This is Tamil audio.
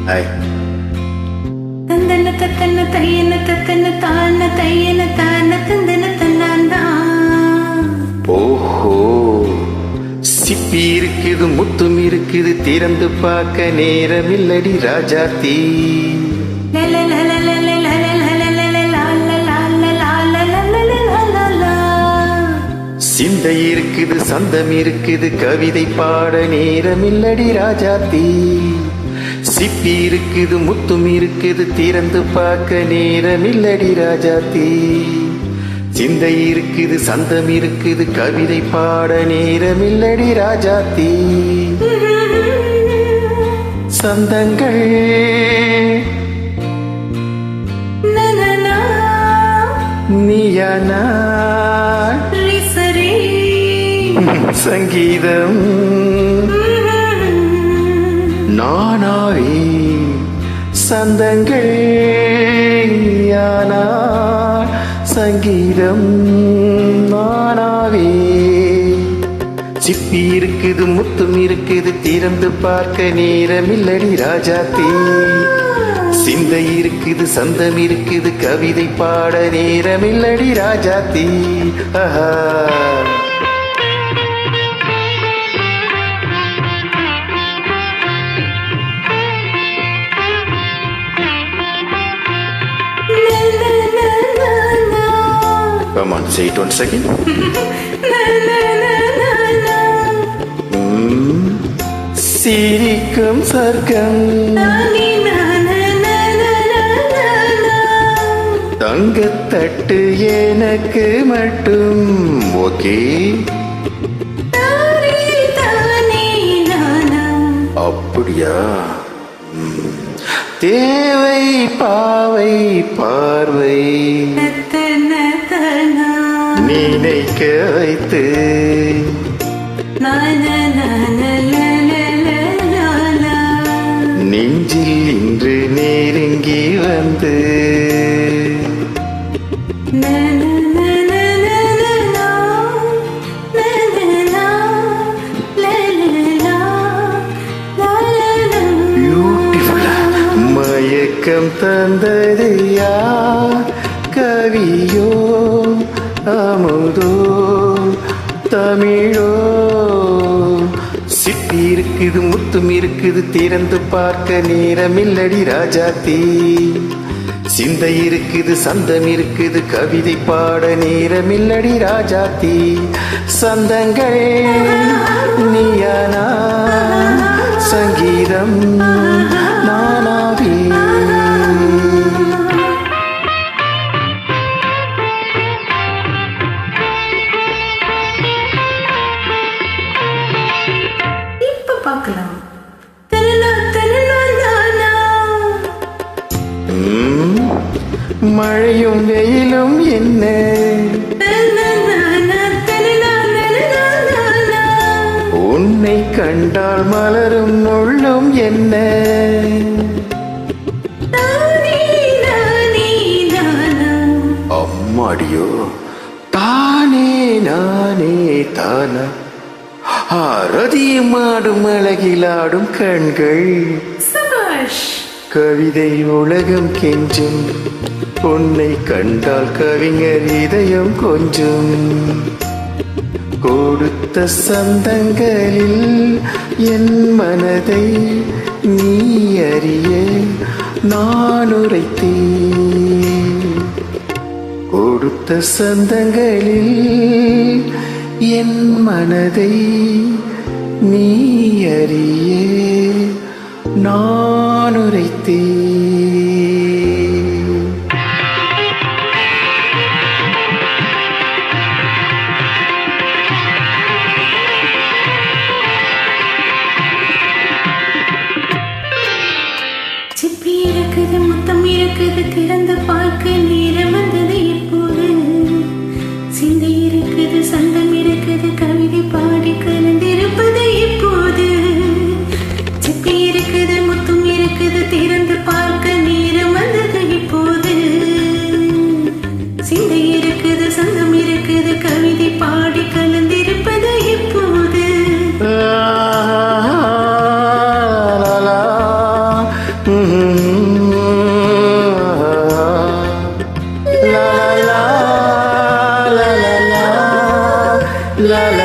ஹாய். தந்தன தத்தன தையன தத்தன தான தையன தான தந்தன தன்னாண்டா. ஓஹோ, சிப்பி இருக்குது, முத்தும் இருக்குது, திறந்து பார்க்க நேரம் இல்லடி ராஜாத்தி. சிந்தை இருக்குது, சந்தம் இருக்குது, கவிதை பாட நேரம் இல்லடி ராஜாத்தி. சிப்பி இருக்குது, முத்தும் இருக்குது, திறந்து பார்க்க நேரம் இல்லடி ராஜாத்தி. சிந்தை இருக்குது, சந்தம் இருக்குது, கவிதை பாட நேரம் இல்லடி ராஜாத்தி. சந்தங்கள் நீயானா சங்கீதம் நானாவே சந்தங்கள் யானா சங்கீதம் நானாவே. சிப்பி இருக்குது, முத்தும் இருக்குது, திறந்து பார்க்க நேரம் இல்லடி ராஜாத்தி. சிந்தை இருக்குது, சந்தம் இருக்குது, கவிதை பாட நேரம் இல்லடி ராஜாத்தி. ஆஹா. Come on, say it once again. சிரிக்கும் சொர்க்கம் தங்கத்தட்டு எனக்கு மட்டும். ஓகே, அப்படியா? தேவை பாவை பார்வை நினைக்க வைத்து நெஞ்சில் இன்று நெருங்கி வந்து மயக்கம் தந்தது யார்? கவியோ அமுதோ தமிழோ? சிப்பி இருக்குது, முத்தும் இருக்குது, திறந்து பார்க்க நேரம் இல்லடி ராஜாத்தி. சிந்தை இருக்குது, சந்தம் இருக்குது, கவிதை பாட நேரம் இல்லடி ராஜாத்தி. சந்தங்கள் நீயானா சங்கீதம் நானாவே. மழையும் வெயிலும் என்ன, உன்னை கண்டால் மலரும் நுள்ளும் என்ன. அம்மாடியோ, தானே நானே தானா. ரதியும் ஆடும் அழகிலாடும் கண்கள், கவிதை உலகம் கெஞ்சும். உன்னை கண்டால் கவிஞர் இதயம் கொஞ்சம். கொடுத்த சந்தங்களில் என் மனதை நீ அறிய நான் உரைத்தேன். கொடுத்த சந்தங்களில் என் மனதை நீ அறிய நான் உரைத்தேன். சிப்பி இருக்குது, முத்தம் இருக்குது, திறந்து பார்க்க நேரம் வந்தது இப்போது. சிந்தை இருக்குது, சந்தம் இருக்குது, கவிதை பாடி கலந்திருப்பது இப்போது. சிப்பி இருக்குது, முத்தம் இருக்குது, திறந்து பார்க்க நேரம் வந்தது இப்போது. சிந்தை இருக்குது, சந்தம் இருக்குது, கவிதை பாடி கலந்திருப்பது இப்போது. லா